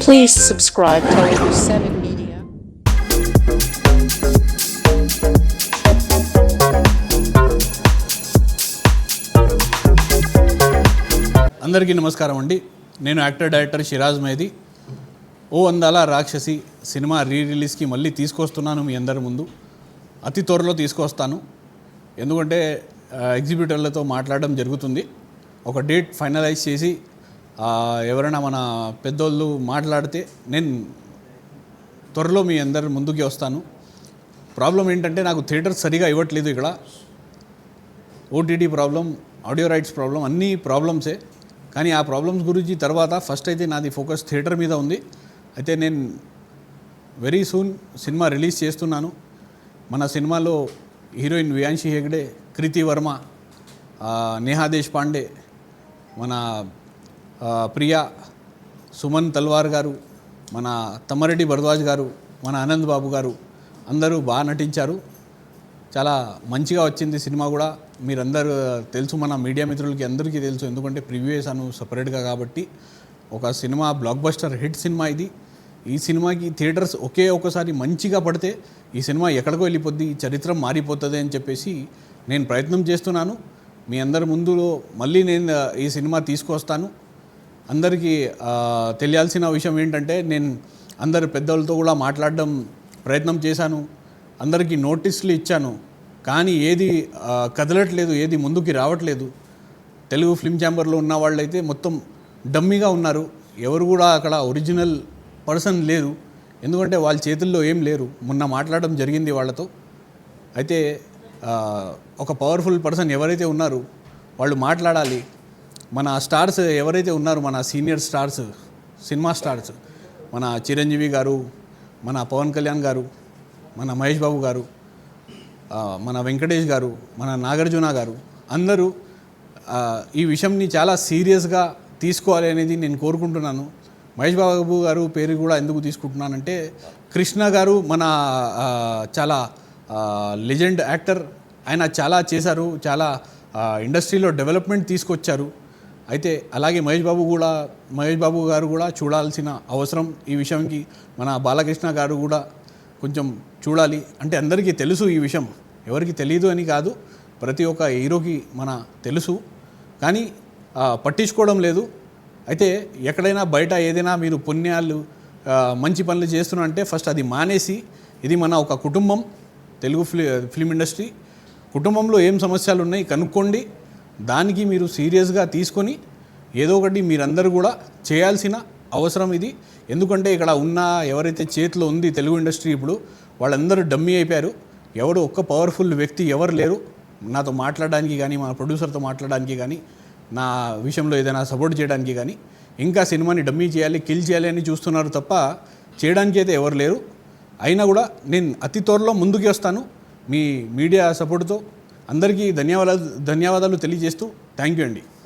Please subscribe Telugu 7 Media. అందరికీ నమస్కారం అండి. నేను యాక్టర్ డైరెక్టర్ షిరాజ్ మేది. ఓ అందాల రాక్షసి సినిమా రిలీజ్కి మళ్ళీ తీసుకొస్తున్నాను మీ అందరి ముందు. అతి త్వరలో తీసుకొస్తాను. ఎందుకంటే ఎగ్జిబ్యూటర్లతో మాట్లాడడం జరుగుతుంది. ఒక డేట్ ఫైనలైజ్ చేసి ఎవరైనా మన పెద్దోళ్ళు మాట్లాడితే నేను త్వరలో మీ అందరి ముందుకి వస్తాను. ప్రాబ్లం ఏంటంటే నాకు థియేటర్ సరిగా ఇవ్వట్లేదు. ఇక్కడ OTT problem, audio rights problem, అన్నీ ప్రాబ్లమ్సే. కానీ ఆ ప్రాబ్లమ్స్ గురించి తర్వాత ఫస్ట్ అయితే నాది ఫోకస్ థియేటర్ మీద ఉంది. అయితే నేను వెరీ సూన్ సినిమా రిలీజ్ చేస్తున్నాను. మన సినిమాలో హీరోయిన్ వియాంశి హెగ్డే, కృతి వర్మ, నేహా దేశపాండే, మన ప్రియా, సుమన్ తల్వార్ గారు, మన తమ్మారెడ్డి భరద్వాజ్ గారు, మన ఆనంద్ బాబు గారు అందరూ బాగా నటించారు. చాలా మంచిగా వచ్చింది సినిమా కూడా. మీరందరూ తెలుసు, మన మీడియా మిత్రులకి అందరికీ తెలుసు, ఎందుకంటే ప్రివ్యూ చేశాను సపరేట్గా. కాబట్టి ఒక cinema block buster hit cinema ఇది. ఈ సినిమాకి థియేటర్స్ ఒకసారి మంచిగా పడితే ఈ సినిమా ఎక్కడికో వెళ్ళిపోద్ది, చరిత్ర మారిపోతుంది అని చెప్పేసి నేను ప్రయత్నం చేస్తున్నాను. మీ అందరి ముందులో మళ్ళీ నేను ఈ సినిమా తీసుకొస్తాను. అందరికీ తెలియాల్సిన విషయం ఏంటంటే, నేను అందరు పెద్దలతో కూడా మాట్లాడడం ప్రయత్నం చేశాను, అందరికీ నోటీసులు ఇచ్చాను. కానీ ఏది కదలట్లేదు, ఏది ముందుకి రావట్లేదు. తెలుగు ఫిల్మ్ ఛాంబర్లో ఉన్న వాళ్ళైతే మొత్తం డమ్మీగా ఉన్నారు. ఎవరు కూడా అక్కడ ఒరిజినల్ పర్సన్ లేరు. ఎందుకంటే వాళ్ళ చేతుల్లో ఏం లేరు. మొన్న మాట్లాడడం జరిగింది వాళ్ళతో. అయితే ఒక పవర్ఫుల్ పర్సన్ ఎవరైతే ఉన్నారో వాళ్ళు మాట్లాడాలి. మన స్టార్స్ ఎవరైతే ఉన్నారో, మన సీనియర్ స్టార్స్, సినిమా స్టార్స్, మన చిరంజీవి గారు, మన పవన్ కళ్యాణ్ గారు, మన మహేష్ బాబు గారు, మన వెంకటేష్ గారు, మన నాగార్జున గారు అందరూ ఈ విషయంని చాలా సీరియస్గా తీసుకోవాలి అనేది నేను కోరుకుంటున్నాను. మహేష్ బాబు గారు పేరు కూడా ఎందుకు తీసుకుంటున్నానంటే, కృష్ణ గారు మన చాలా లెజెండ్ యాక్టర్. ఆయన చాలా చేశారు, చాలా ఇండస్ట్రీలో డెవలప్మెంట్ తీసుకొచ్చారు. అయితే అలాగే మహేష్ బాబు గారు కూడా చూడాల్సిన అవసరం ఈ విషయంకి. మన బాలకృష్ణ గారు కూడా కొంచెం చూడాలి. అంటే అందరికీ తెలుసు ఈ విషయం, ఎవరికి తెలియదు అని కాదు, ప్రతి ఒక్క హీరోకి మన తెలుసు, కానీ పట్టించుకోవడం లేదు. అయితే ఎక్కడైనా బయట ఏదైనా మీరు పుణ్యాలు మంచి పనులు చేస్తున్నా అంటే ఫస్ట్ అది మానేసి, ఇది మన ఒక కుటుంబం, తెలుగు ఫిల్మ్ ఇండస్ట్రీ కుటుంబంలో ఏం సమస్యలు ఉన్నాయి కనుక్కోండి. దానికి మీరు సీరియస్గా తీసుకొని ఏదో ఒకటి మీరందరూ కూడా చేయాల్సిన అవసరం ఇది. ఎందుకంటే ఇక్కడ ఉన్న ఎవరైతే చేతిలో ఉంది తెలుగు ఇండస్ట్రీ ఇప్పుడు, వాళ్ళందరూ డమ్మీ అయిపోయారు. ఎవరు ఒక్క పవర్ఫుల్ వ్యక్తి ఎవరు లేరు నాతో మాట్లాడడానికి కానీ, మా ప్రొడ్యూసర్తో మాట్లాడడానికి కానీ, నా విషయంలో ఏదైనా సపోర్ట్ చేయడానికి కానీ. ఇంకా సినిమాని డమ్మీ చేయాలి, కిల్ చేయాలి అని చూస్తున్నారు తప్ప చేయడానికి అయితే ఎవరు లేరు. అయినా కూడా నేను అతి త్వరలో ముందుకు వస్తాను మీ మీడియా సపోర్ట్తో. అందరికీ ధన్యవాదాలు తెలియజేస్తూ థ్యాంక్ యూ అండి.